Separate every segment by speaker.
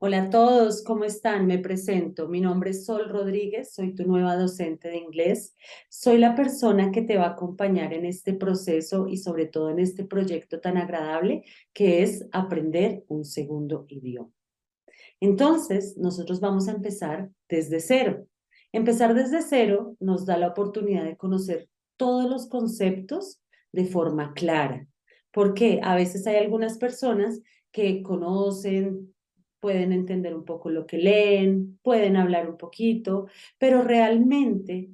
Speaker 1: Hola a todos, ¿cómo están? Me presento. Mi nombre es Sol Rodríguez, soy tu nueva docente de inglés. Soy la persona que te va a acompañar en este proceso y sobre todo en este proyecto tan agradable que es aprender un segundo idioma. Entonces, nosotros vamos a empezar desde cero. Empezar desde cero nos da la oportunidad de conocer todos los conceptos de forma clara, porque a veces hay algunas personas que conocen, pueden entender un poco lo que leen, pueden hablar un poquito, pero realmente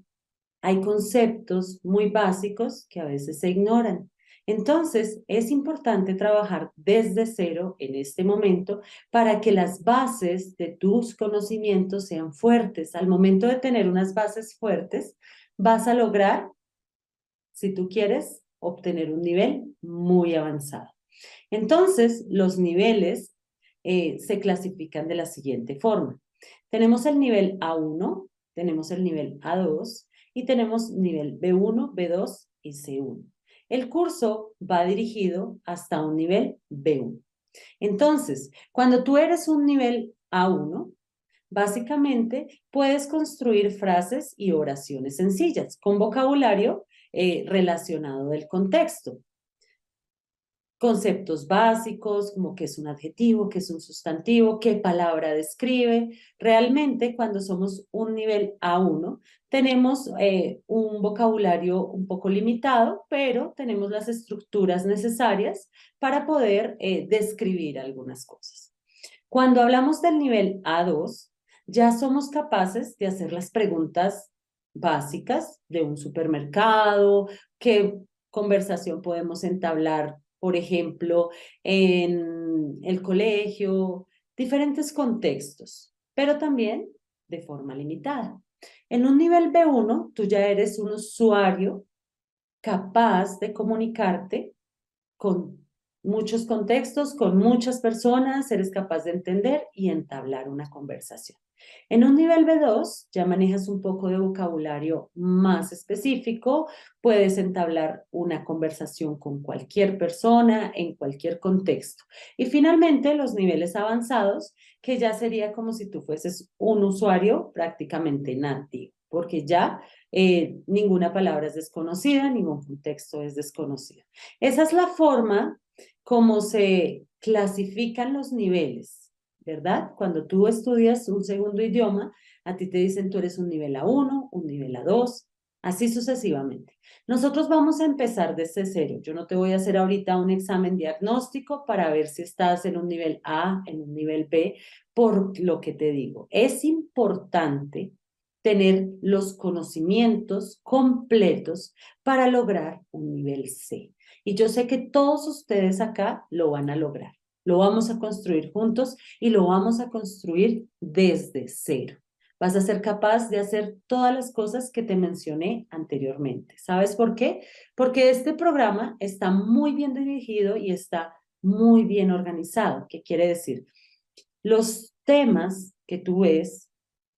Speaker 1: hay conceptos muy básicos que a veces se ignoran. Entonces, es importante trabajar desde cero en este momento para que las bases de tus conocimientos sean fuertes. Al momento de tener unas bases fuertes, vas a lograr, si tú quieres, obtener un nivel muy avanzado. Entonces, los niveles se clasifican de la siguiente forma. Tenemos el nivel A1, tenemos el nivel A2 y tenemos nivel B1, B2 y C1. El curso va dirigido hasta un nivel B1. Entonces, cuando tú eres un nivel A1, básicamente puedes construir frases y oraciones sencillas con vocabulario relacionado del contexto. Conceptos básicos, como qué es un adjetivo, qué es un sustantivo, qué palabra describe. Realmente, cuando somos un nivel A1, tenemos un vocabulario un poco limitado, pero tenemos las estructuras necesarias para poder describir algunas cosas. Cuando hablamos del nivel A2, ya somos capaces de hacer las preguntas básicas de un supermercado, qué conversación podemos entablar, por ejemplo, en el colegio, diferentes contextos, pero también de forma limitada. En un nivel B1, tú ya eres un usuario capaz de comunicarte con muchos contextos, con muchas personas, eres capaz de entender y entablar una conversación. En un nivel B2 ya manejas un poco de vocabulario más específico, puedes entablar una conversación con cualquier persona en cualquier contexto. Y finalmente los niveles avanzados, que ya sería como si tú fueses un usuario prácticamente nativo, porque ya ninguna palabra es desconocida, ningún contexto es desconocido. Esa es la forma como se clasifican los niveles, ¿verdad? Cuando tú estudias un segundo idioma, a ti te dicen tú eres un nivel A1, un nivel A2, así sucesivamente. Nosotros vamos a empezar desde cero. Yo no te voy a hacer ahorita un examen diagnóstico para ver si estás en un nivel A, en un nivel B, por lo que te digo. Es importante tener los conocimientos completos para lograr un nivel C. Y yo sé que todos ustedes acá lo van a lograr. Lo vamos a construir juntos y lo vamos a construir desde cero. Vas a ser capaz de hacer todas las cosas que te mencioné anteriormente. ¿Sabes por qué? Porque este programa está muy bien dirigido y está muy bien organizado. ¿Qué quiere decir? Los temas que tú ves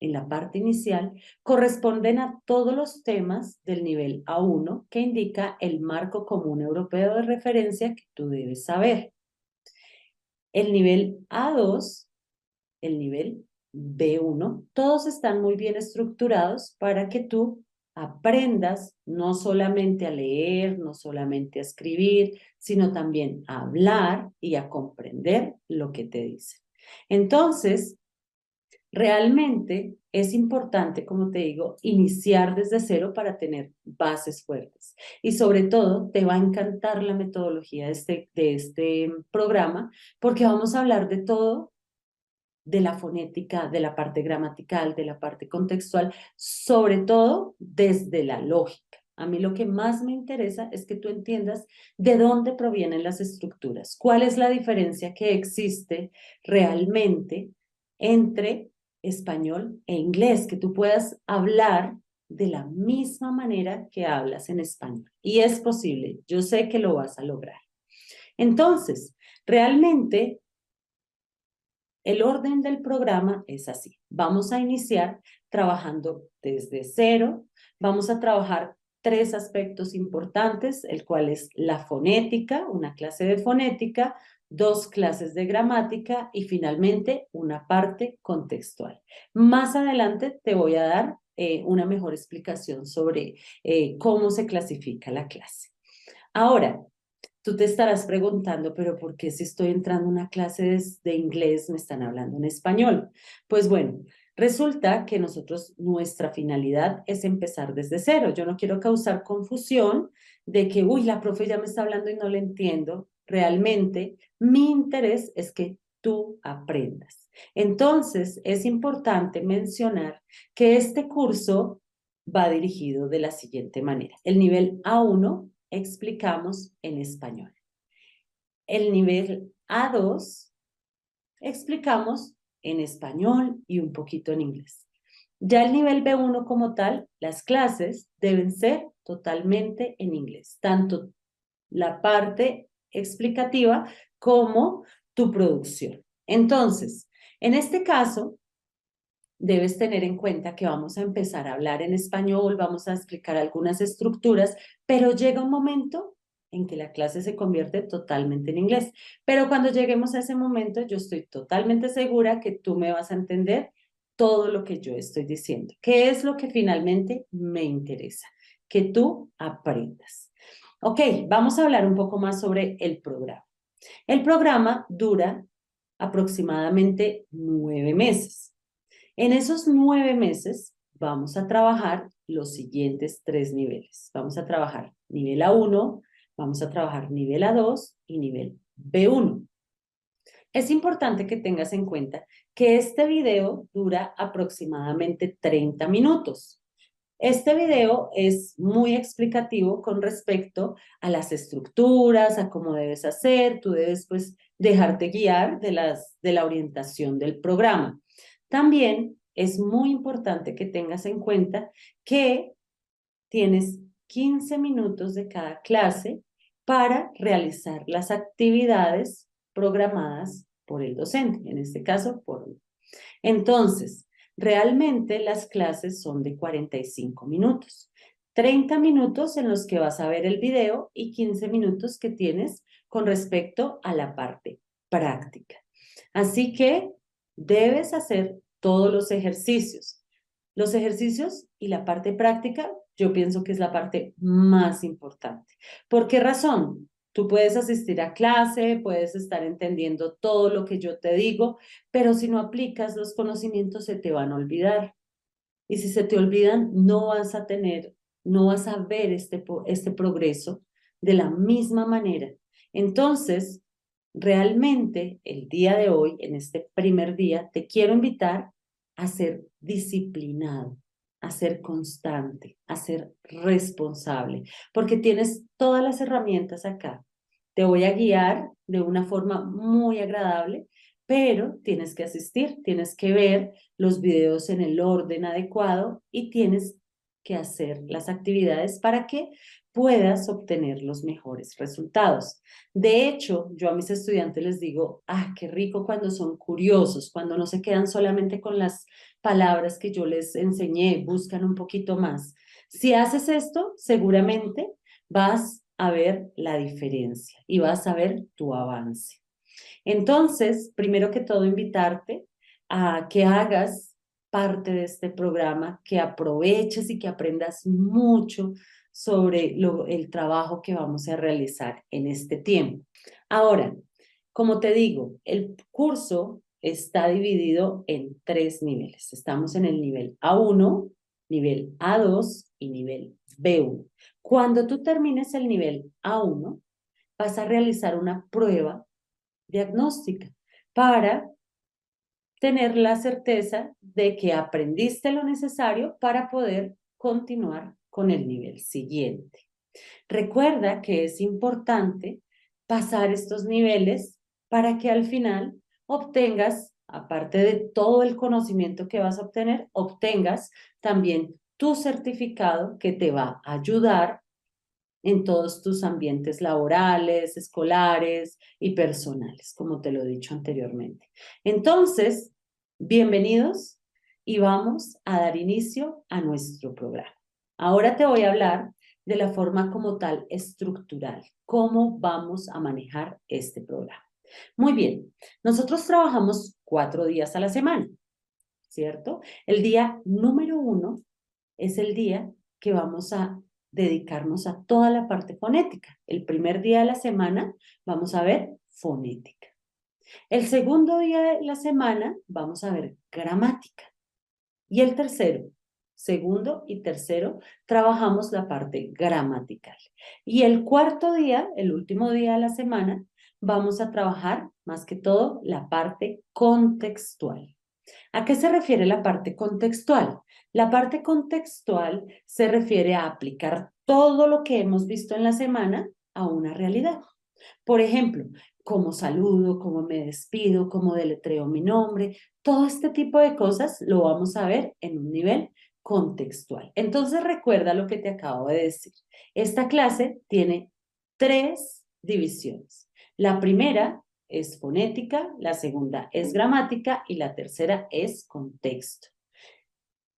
Speaker 1: en la parte inicial corresponden a todos los temas del nivel A1 que indica el marco común europeo de referencia que tú debes saber. El nivel A2, el nivel B1, todos están muy bien estructurados para que tú aprendas no solamente a leer, no solamente a escribir, sino también a hablar y a comprender lo que te dicen. Entonces, realmente es importante, como te digo, iniciar desde cero para tener bases fuertes. Y sobre todo, te va a encantar la metodología de este programa porque vamos a hablar de todo, de la fonética, de la parte gramatical, de la parte contextual, sobre todo desde la lógica. A mí lo que más me interesa es que tú entiendas de dónde provienen las estructuras, cuál es la diferencia que existe realmente entre español e inglés, que tú puedas hablar de la misma manera que hablas en español. Y es posible, yo sé que lo vas a lograr. Entonces, realmente el orden del programa es así. Vamos a iniciar trabajando desde cero. Vamos a trabajar tres aspectos importantes, el cual es la fonética, una clase de fonética, 2 clases de gramática y finalmente una parte contextual. Más adelante te voy a dar una mejor explicación sobre cómo se clasifica la clase. Ahora, tú te estarás preguntando, pero ¿por qué si estoy entrando a una clase de inglés me están hablando en español? Pues bueno, resulta que nosotros, nuestra finalidad es empezar desde cero. Yo no quiero causar confusión de que, uy, la profe ya me está hablando y no le entiendo. Realmente, mi interés es que tú aprendas. Entonces, es importante mencionar que este curso va dirigido de la siguiente manera. El nivel A1 explicamos en español. El nivel A2 explicamos en español y un poquito en inglés. Ya el nivel B1 como tal, las clases deben ser totalmente en inglés, tanto la parte explicativa como tu producción. Entonces, en este caso, debes tener en cuenta que vamos a empezar a hablar en español, vamos a explicar algunas estructuras, pero llega un momento en que la clase se convierte totalmente en inglés. Pero cuando lleguemos a ese momento, yo estoy totalmente segura que tú me vas a entender todo lo que yo estoy diciendo, que es lo que finalmente me interesa, que tú aprendas. Ok, vamos a hablar un poco más sobre el programa. El programa dura aproximadamente 9 meses. En esos 9 meses vamos a trabajar los siguientes 3 niveles. Vamos a trabajar nivel A1, vamos a trabajar nivel A2 y nivel B1. Es importante que tengas en cuenta que este video dura aproximadamente 30 minutos. Este video es muy explicativo con respecto a las estructuras, a cómo debes hacer, tú debes pues dejarte guiar de la orientación del programa. También es muy importante que tengas en cuenta que tienes 15 minutos de cada clase para realizar las actividades programadas por el docente, en este caso por mí. Entonces, realmente las clases son de 45 minutos. 30 minutos en los que vas a ver el video y 15 minutos que tienes con respecto a la parte práctica. Así que debes hacer todos los ejercicios. Los ejercicios y la parte práctica, yo pienso que es la parte más importante. ¿Por qué razón? Tú puedes asistir a clase, puedes estar entendiendo todo lo que yo te digo, pero si no aplicas los conocimientos se te van a olvidar. Y si se te olvidan, no vas a tener, no vas a ver este progreso de la misma manera. Entonces, realmente el día de hoy, en este primer día, te quiero invitar a ser disciplinado, a ser constante, a ser responsable, porque tienes todas las herramientas acá. Te voy a guiar de una forma muy agradable, pero tienes que asistir, tienes que ver los videos en el orden adecuado y tienes que hacer las actividades para que puedas obtener los mejores resultados. De hecho, yo a mis estudiantes les digo, ah, qué rico cuando son curiosos, cuando no se quedan solamente con las palabras que yo les enseñé, buscan un poquito más. Si haces esto, seguramente vas a ver la diferencia y vas a ver tu avance. Entonces, primero que todo, invitarte a que hagas parte de este programa, que aproveches y que aprendas mucho sobre el trabajo que vamos a realizar en este tiempo. Ahora, como te digo, el curso está dividido en 3 niveles. Estamos en el nivel A1, nivel A2 y nivel B1. Cuando tú termines el nivel A1, vas a realizar una prueba diagnóstica para tener la certeza de que aprendiste lo necesario para poder continuar con el nivel siguiente. Recuerda que es importante pasar estos niveles para que al final obtengas, aparte de todo el conocimiento que vas a obtener, obtengas también tu certificado que te va a ayudar en todos tus ambientes laborales, escolares y personales, como te lo he dicho anteriormente. Entonces, bienvenidos y vamos a dar inicio a nuestro programa. Ahora te voy a hablar de la forma como tal estructural, cómo vamos a manejar este programa. Muy bien, nosotros trabajamos 4 días a la semana, ¿cierto? El día número 1 es el día que vamos a dedicarnos a toda la parte fonética. El primer día de la semana vamos a ver fonética. El segundo día de la semana vamos a ver gramática. Y el tercero, segundo y tercero, trabajamos la parte gramatical. Y el cuarto día, el último día de la semana, vamos a trabajar más que todo la parte contextual. ¿A qué se refiere la parte contextual? La parte contextual se refiere a aplicar todo lo que hemos visto en la semana a una realidad. Por ejemplo, cómo saludo, cómo me despido, cómo deletreo mi nombre, todo este tipo de cosas lo vamos a ver en un nivel contextual. Entonces recuerda lo que te acabo de decir. Esta clase tiene 3 divisiones. La primera es fonética, la segunda es gramática y la tercera es contexto.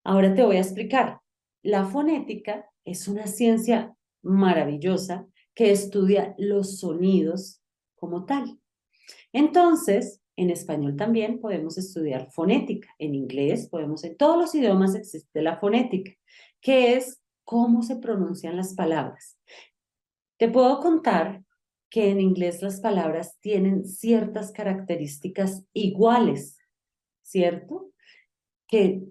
Speaker 1: Ahora te voy a explicar. La fonética es una ciencia maravillosa que estudia los sonidos como tal. Entonces, en español también podemos estudiar fonética. En inglés podemos, en todos los idiomas existe la fonética, que es cómo se pronuncian las palabras. Te puedo contar que en inglés las palabras tienen ciertas características iguales, ¿cierto? Que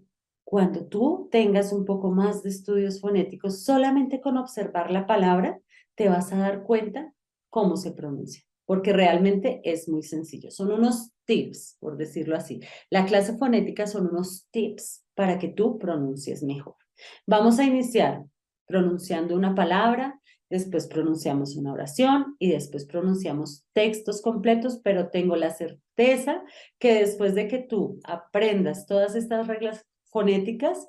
Speaker 1: cuando tú tengas un poco más de estudios fonéticos, solamente con observar la palabra, te vas a dar cuenta cómo se pronuncia, porque realmente es muy sencillo. Son unos tips, por decirlo así. La clase fonética son unos tips para que tú pronuncies mejor. Vamos a iniciar pronunciando una palabra, después pronunciamos una oración y después pronunciamos textos completos, pero tengo la certeza que después de que tú aprendas todas estas reglas fonéticas,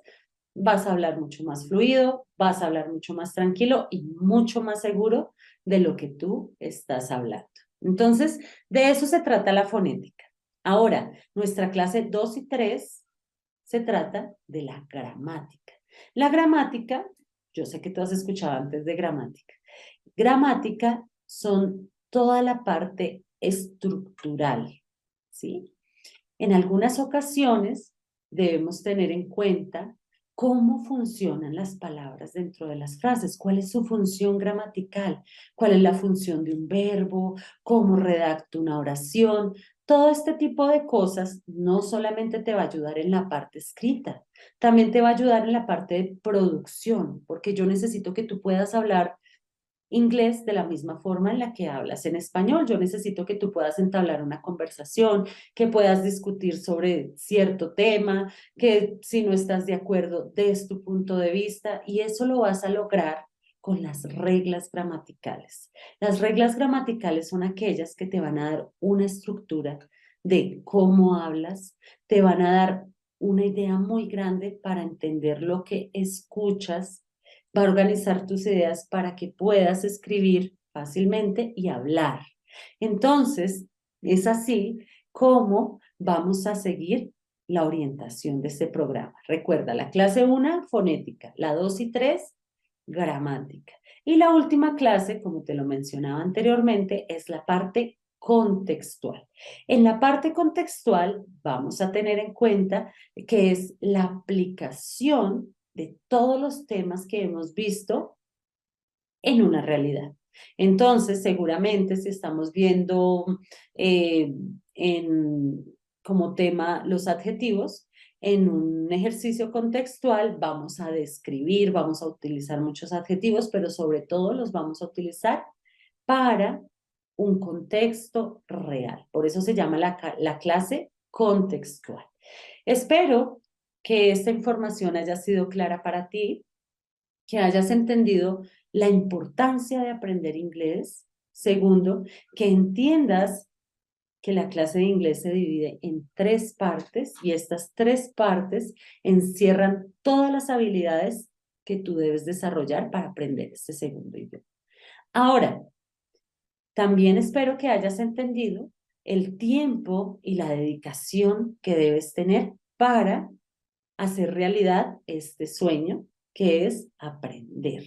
Speaker 1: vas a hablar mucho más fluido, vas a hablar mucho más tranquilo y mucho más seguro de lo que tú estás hablando. Entonces, de eso se trata la fonética. Ahora, nuestra clase 2 y 3 se trata de la gramática. La gramática, yo sé que tú has escuchado antes de gramática. Gramática son toda la parte estructural, ¿sí? En algunas ocasiones debemos tener en cuenta cómo funcionan las palabras dentro de las frases, cuál es su función gramatical, cuál es la función de un verbo, cómo redacto una oración. Todo este tipo de cosas no solamente te va a ayudar en la parte escrita, también te va a ayudar en la parte de producción, porque yo necesito que tú puedas hablar inglés de la misma forma en la que hablas en español. Yo necesito que tú puedas entablar una conversación, que puedas discutir sobre cierto tema, que si no estás de acuerdo, des tu punto de vista y eso lo vas a lograr con las reglas gramaticales. Las reglas gramaticales son aquellas que te van a dar una estructura de cómo hablas, te van a dar una idea muy grande para entender lo que escuchas, va a organizar tus ideas para que puedas escribir fácilmente y hablar. Entonces, es así como vamos a seguir la orientación de este programa. Recuerda, la clase 1, fonética, la 2 y 3, gramática. Y la última clase, como te lo mencionaba anteriormente, es la parte contextual. En la parte contextual vamos a tener en cuenta que es la aplicación de todos los temas que hemos visto en una realidad. Entonces, seguramente si estamos viendo eh, en, como tema los adjetivos, en un ejercicio contextual vamos a describir, vamos a utilizar muchos adjetivos, pero sobre todo los vamos a utilizar para un contexto real. Por eso se llama la clase contextual. Espero que esta información haya sido clara para ti, que hayas entendido la importancia de aprender inglés. Segundo, que entiendas que la clase de inglés se divide en 3 partes y estas 3 partes encierran todas las habilidades que tú debes desarrollar para aprender este segundo idioma. Ahora, también espero que hayas entendido el tiempo y la dedicación que debes tener para hacer realidad este sueño que es aprender.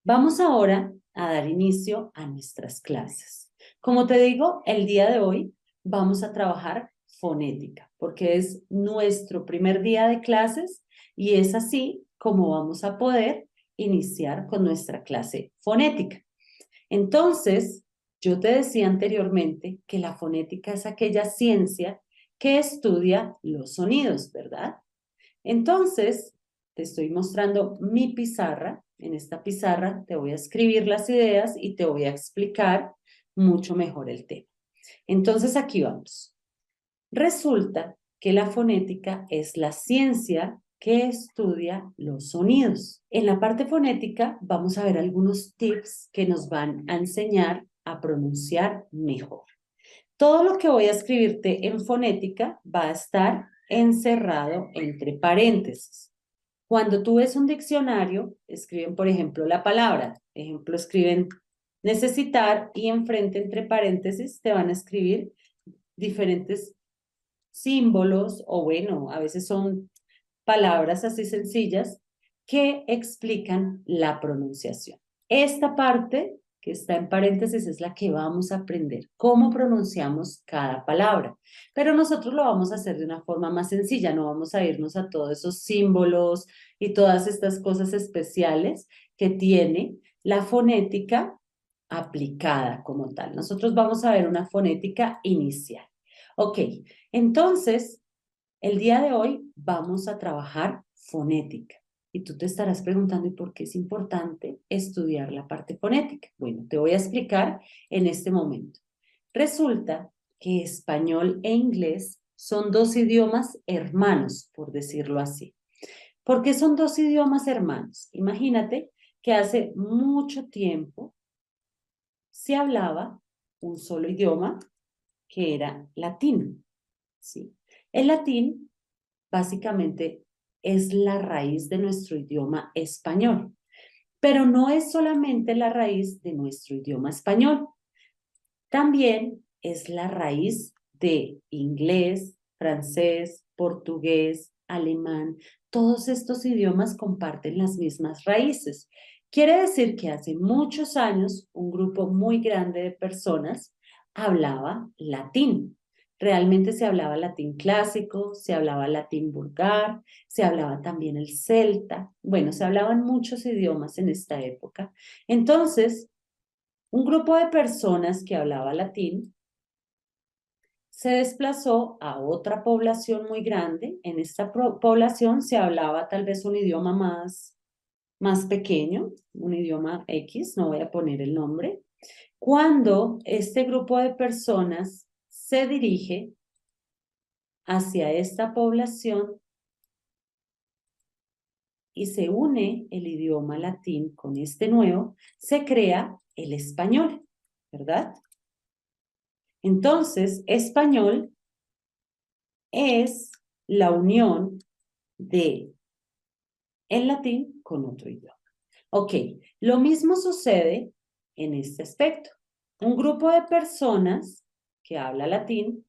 Speaker 1: Vamos ahora a dar inicio a nuestras clases. Como te digo, el día de hoy vamos a trabajar fonética, porque es nuestro primer día de clases y es así como vamos a poder iniciar con nuestra clase fonética. Entonces, yo te decía anteriormente que la fonética es aquella ciencia que estudia los sonidos, ¿verdad? Entonces, te estoy mostrando mi pizarra. En esta pizarra te voy a escribir las ideas y te voy a explicar mucho mejor el tema. Entonces, aquí vamos. Resulta que la fonética es la ciencia que estudia los sonidos. En la parte fonética vamos a ver algunos tips que nos van a enseñar a pronunciar mejor. Todo lo que voy a escribirte en fonética va a estar encerrado entre paréntesis. Cuando tú ves un diccionario, escriben, por ejemplo, la palabra. Ejemplo, escriben necesitar y enfrente entre paréntesis te van a escribir diferentes símbolos o bueno, a veces son palabras así sencillas que explican la pronunciación. Esta parte que está en paréntesis es la que vamos a aprender, cómo pronunciamos cada palabra. Pero nosotros lo vamos a hacer de una forma más sencilla, no vamos a irnos a todos esos símbolos y todas estas cosas especiales que tiene la fonética aplicada como tal. Nosotros vamos a ver una fonética inicial. Ok, entonces el día de hoy vamos a trabajar fonética. Y tú te estarás preguntando, ¿y por qué es importante estudiar la parte fonética? Bueno, te voy a explicar en este momento. Resulta que español e inglés son dos idiomas hermanos, por decirlo así. ¿Por qué son dos idiomas hermanos? Imagínate que hace mucho tiempo se hablaba un solo idioma que era latín, ¿sí? El latín básicamente es la raíz de nuestro idioma español, pero no es solamente la raíz de nuestro idioma español, también es la raíz de inglés, francés, portugués, alemán. Todos estos idiomas comparten las mismas raíces. Quiere decir que hace muchos años un grupo muy grande de personas hablaba latín. Realmente se hablaba latín clásico, se hablaba latín vulgar, se hablaba también el celta. Bueno, se hablaban muchos idiomas en esta época. Entonces, un grupo de personas que hablaba latín se desplazó a otra población muy grande. En esta población se hablaba tal vez un idioma más pequeño, un idioma X, no voy a poner el nombre. Cuando este grupo de personas se dirige hacia esta población y se une el idioma latín con este nuevo, se crea el español, ¿verdad? Entonces, español es la unión de el latín con otro idioma. Ok, lo mismo sucede en este aspecto. Un grupo de personas que habla latín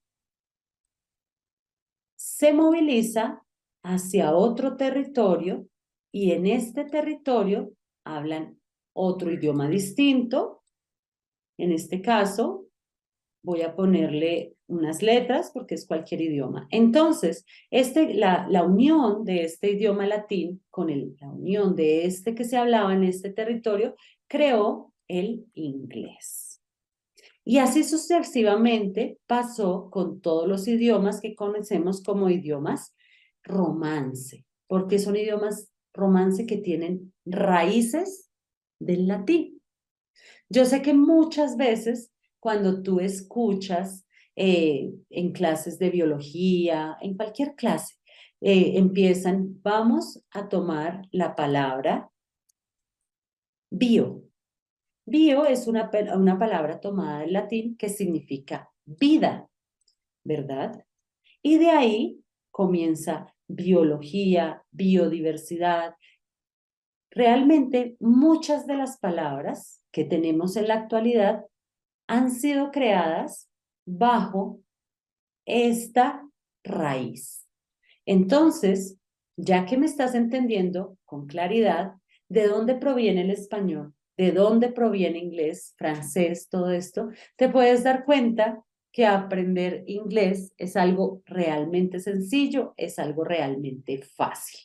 Speaker 1: se moviliza hacia otro territorio y en este territorio hablan otro idioma distinto. En este caso, voy a ponerle unas letras porque es cualquier idioma. Entonces, la unión de este idioma latín con la unión de este que se hablaba en este territorio creó el inglés. Y así sucesivamente pasó con todos los idiomas que conocemos como idiomas romance, porque son idiomas romance que tienen raíces del latín. Yo sé que muchas veces cuando tú escuchas en clases de biología, en cualquier clase, empiezan, vamos a tomar la palabra bio. Bio es una palabra tomada del latín que significa vida, ¿verdad? Y de ahí comienza biología, biodiversidad. Realmente muchas de las palabras que tenemos en la actualidad han sido creadas bajo esta raíz. Entonces, ya que me estás entendiendo con claridad de dónde proviene el español, de dónde proviene inglés, francés, todo esto, te puedes dar cuenta que aprender inglés es algo realmente sencillo, es algo realmente fácil.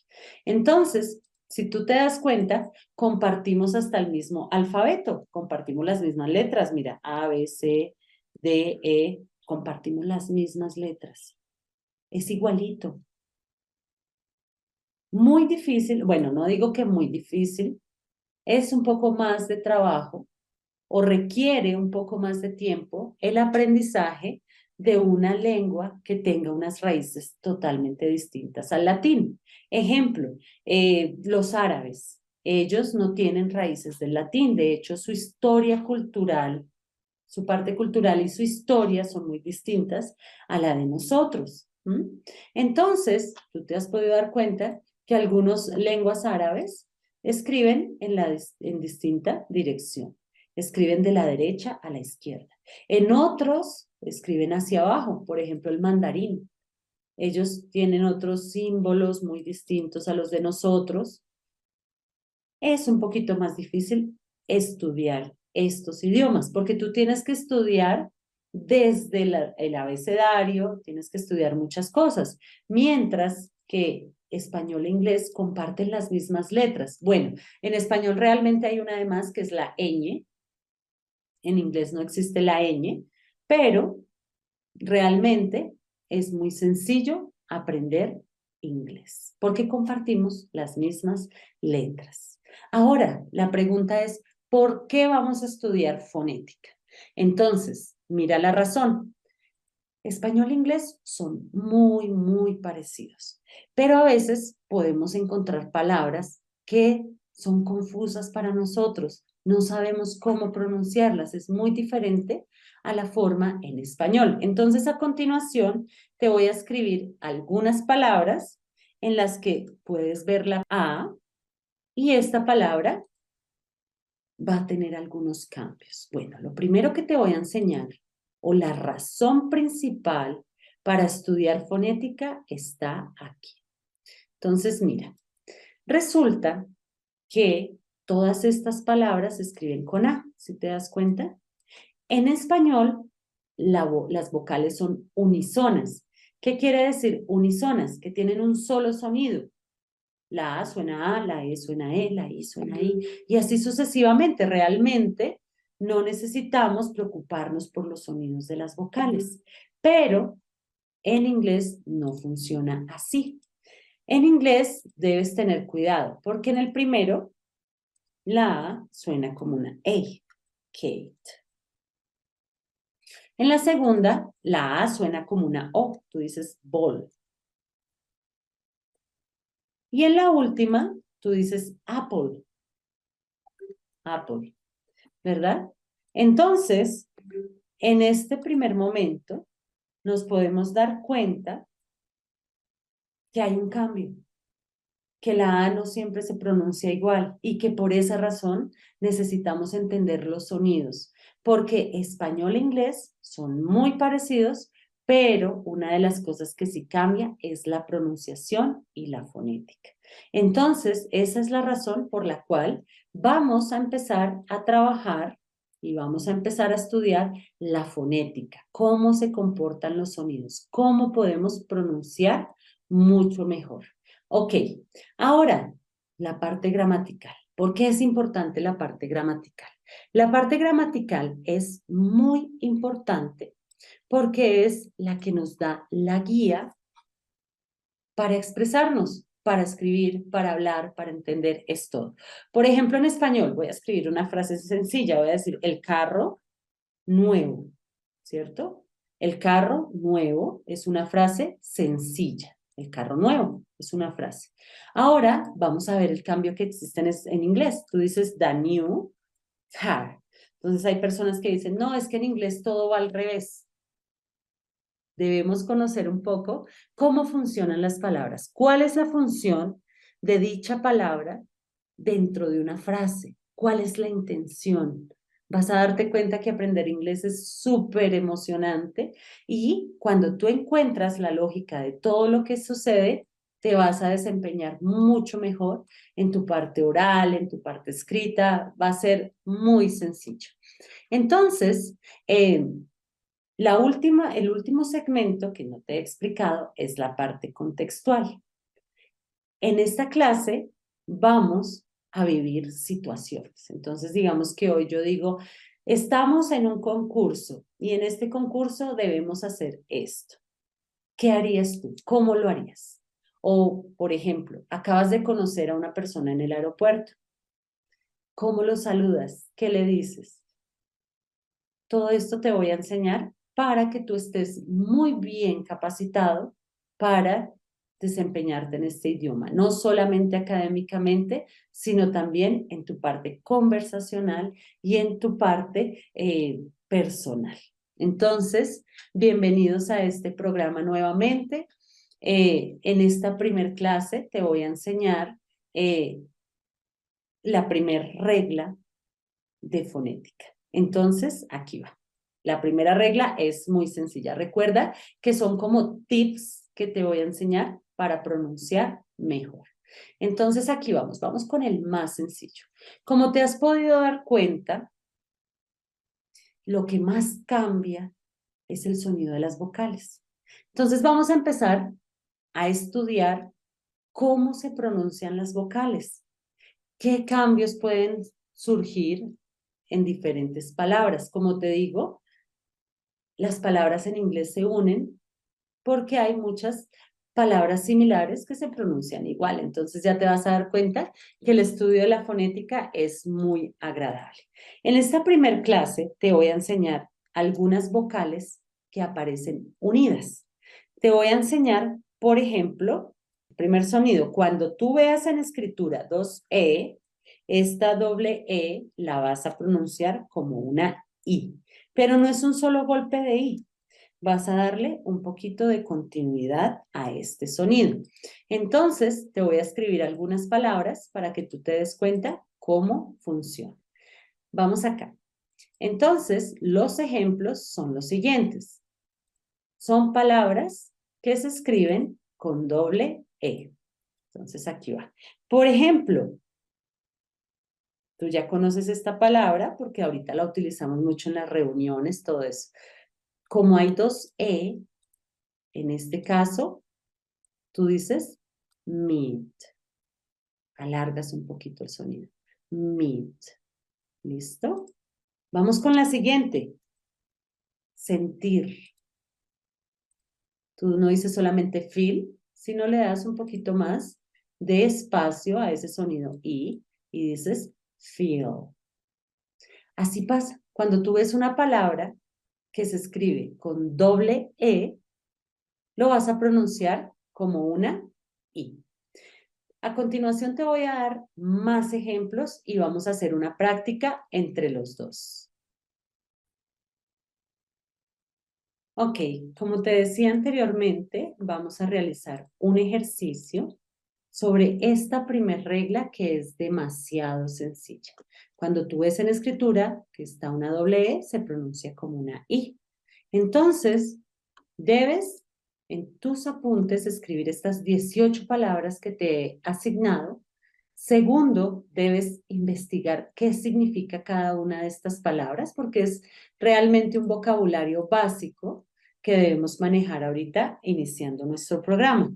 Speaker 1: Entonces, si tú te das cuenta, compartimos hasta el mismo alfabeto, compartimos las mismas letras, mira, A, B, C, D, E, compartimos las mismas letras. Es igualito. Muy difícil, bueno, no digo que muy difícil, es un poco más de trabajo o requiere un poco más de tiempo el aprendizaje de una lengua que tenga unas raíces totalmente distintas al latín. Ejemplo, los árabes, ellos no tienen raíces del latín, de hecho su historia cultural, su parte cultural y su historia son muy distintas a la de nosotros. Entonces, tú te has podido dar cuenta que algunas lenguas árabes escriben en distinta dirección. Escriben de la derecha a la izquierda. En otros escriben hacia abajo, por ejemplo el mandarín. Ellos tienen otros símbolos muy distintos a los de nosotros. Es un poquito más difícil estudiar estos idiomas, porque tú tienes que estudiar desde el abecedario, tienes que estudiar muchas cosas, mientras que español e inglés comparten las mismas letras. Bueno, en español realmente hay una de más que es la ñ, en inglés no existe la ñ, pero realmente es muy sencillo aprender inglés, porque compartimos las mismas letras. Ahora, la pregunta es, ¿por qué vamos a estudiar fonética? Entonces, mira la razón. Español e inglés son muy, muy parecidos, pero a veces podemos encontrar palabras que son confusas para nosotros. No sabemos cómo pronunciarlas, es muy diferente a la forma en español. Entonces, a continuación, te voy a escribir algunas palabras en las que puedes ver la A y esta palabra va a tener algunos cambios. Bueno, lo primero que te voy a enseñar o la razón principal para estudiar fonética está aquí. Entonces, mira, resulta que todas estas palabras se escriben con A, si te das cuenta. En español, las vocales son unisonas. ¿Qué quiere decir unisonas? Que tienen un solo sonido. La A suena A, la E suena E, la I suena I, y así sucesivamente. Realmente no necesitamos preocuparnos por los sonidos de las vocales, pero en inglés no funciona así. En inglés debes tener cuidado, porque en el primero, la A suena como una A, Kate. En la segunda, la A suena como una O, tú dices ball. Y en la última, tú dices apple, apple. ¿Verdad? Entonces, en este primer momento, nos podemos dar cuenta que hay un cambio, que la A no siempre se pronuncia igual y que por esa razón necesitamos entender los sonidos, porque español e inglés son muy parecidos, pero una de las cosas que sí cambia es la pronunciación y la fonética. Entonces, esa es la razón por la cual vamos a empezar a trabajar y vamos a empezar a estudiar la fonética, cómo se comportan los sonidos, cómo podemos pronunciar mucho mejor. Ok, ahora la parte gramatical. ¿Por qué es importante la parte gramatical? La parte gramatical es muy importante porque es la que nos da la guía para expresarnos, para escribir, para hablar, para entender esto. Por ejemplo, en español voy a escribir una frase sencilla, voy a decir el carro nuevo, ¿cierto? El carro nuevo es una frase sencilla. El carro nuevo es una frase. Ahora vamos a ver el cambio que existe en inglés. Tú dices the new car. Entonces hay personas que dicen, no, es que en inglés todo va al revés. Debemos conocer un poco cómo funcionan las palabras. ¿Cuál es la función de dicha palabra dentro de una frase? ¿Cuál es la intención? Vas a darte cuenta que aprender inglés es súper emocionante y cuando tú encuentras la lógica de todo lo que sucede, te vas a desempeñar mucho mejor en tu parte oral, en tu parte escrita, va a ser muy sencillo. Entonces, el último segmento que no te he explicado es la parte contextual. En esta clase vamos a vivir situaciones. Entonces, digamos que hoy yo digo, estamos en un concurso y en este concurso debemos hacer esto. ¿Qué harías tú? ¿Cómo lo harías? O, por ejemplo, acabas de conocer a una persona en el aeropuerto. ¿Cómo lo saludas? ¿Qué le dices? Todo esto te voy a enseñar para que tú estés muy bien capacitado para desempeñarte en este idioma, no solamente académicamente, sino también en tu parte conversacional y en tu parte personal. Entonces, bienvenidos a este programa nuevamente. En esta primer clase te voy a enseñar la primer regla de fonética. Entonces, aquí va. La primera regla es muy sencilla. Recuerda que son como tips que te voy a enseñar para pronunciar mejor. Entonces, aquí vamos con el más sencillo. Como te has podido dar cuenta, lo que más cambia es el sonido de las vocales. Entonces, vamos a empezar a estudiar cómo se pronuncian las vocales. ¿Qué cambios pueden surgir en diferentes palabras? Como te digo, las palabras en inglés se unen porque hay muchas palabras similares que se pronuncian igual. Entonces ya te vas a dar cuenta que el estudio de la fonética es muy agradable. En esta primer clase te voy a enseñar algunas vocales que aparecen unidas. Te voy a enseñar, por ejemplo, el primer sonido. Cuando tú veas en escritura dos E, esta doble E la vas a pronunciar como una I, pero no es un solo golpe de I. Vas a darle un poquito de continuidad a este sonido. Entonces, te voy a escribir algunas palabras para que tú te des cuenta cómo funciona. Vamos acá. Entonces, los ejemplos son los siguientes. Son palabras que se escriben con doble E. Entonces, aquí va. Por ejemplo, tú ya conoces esta palabra porque ahorita la utilizamos mucho en las reuniones, todo eso. Como hay dos E, en este caso, tú dices meet. Alargas un poquito el sonido. Meet. ¿Listo? Vamos con la siguiente. Sentir. Tú no dices solamente feel, sino le das un poquito más de espacio a ese sonido y dices feel. Así pasa. Cuando tú ves una palabra que se escribe con doble E, lo vas a pronunciar como una I. A continuación te voy a dar más ejemplos y vamos a hacer una práctica entre los dos. Ok, como te decía anteriormente, vamos a realizar un ejercicio sobre esta primer regla que es demasiado sencilla. Cuando tú ves en escritura que está una doble E, se pronuncia como una I. Entonces, debes en tus apuntes escribir estas 18 palabras que te he asignado. Segundo, debes investigar qué significa cada una de estas palabras, porque es realmente un vocabulario básico que debemos manejar ahorita iniciando nuestro programa.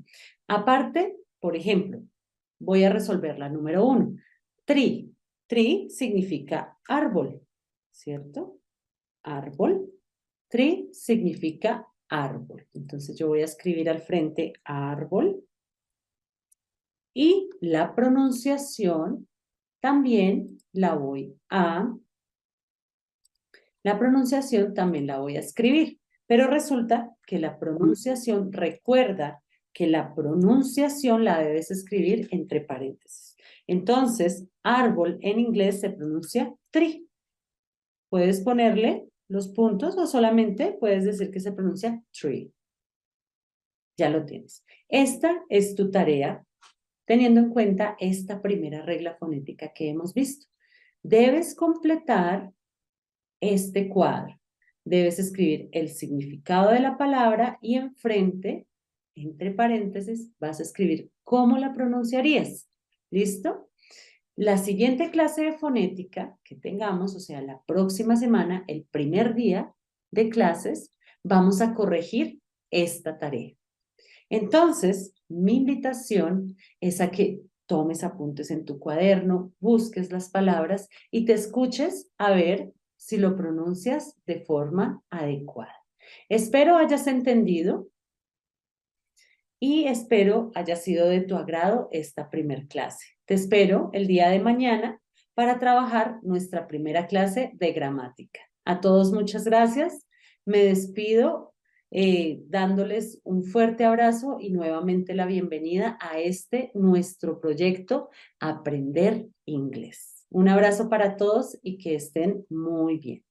Speaker 1: Aparte, por ejemplo, voy a resolver la número 1. Tree. Tree significa árbol, ¿cierto? Árbol. Tree significa árbol. Entonces yo voy a escribir al frente árbol. Y la pronunciación también la voy a escribir. Pero resulta que la pronunciación, recuerda que la pronunciación la debes escribir entre paréntesis. Entonces, árbol en inglés se pronuncia tree. Puedes ponerle los puntos o solamente puedes decir que se pronuncia tree. Ya lo tienes. Esta es tu tarea teniendo en cuenta esta primera regla fonética que hemos visto. Debes completar este cuadro. Debes escribir el significado de la palabra y enfrente entre paréntesis, vas a escribir cómo la pronunciarías. ¿Listo? La siguiente clase de fonética que tengamos, o sea, la próxima semana, el primer día de clases, vamos a corregir esta tarea. Entonces, mi invitación es a que tomes apuntes en tu cuaderno, busques las palabras y te escuches a ver si lo pronuncias de forma adecuada. Espero hayas entendido y espero haya sido de tu agrado esta primer clase. Te espero el día de mañana para trabajar nuestra primera clase de gramática. A todos muchas gracias. Me despido dándoles un fuerte abrazo y nuevamente la bienvenida a este nuestro proyecto Aprender Inglés. Un abrazo para todos y que estén muy bien.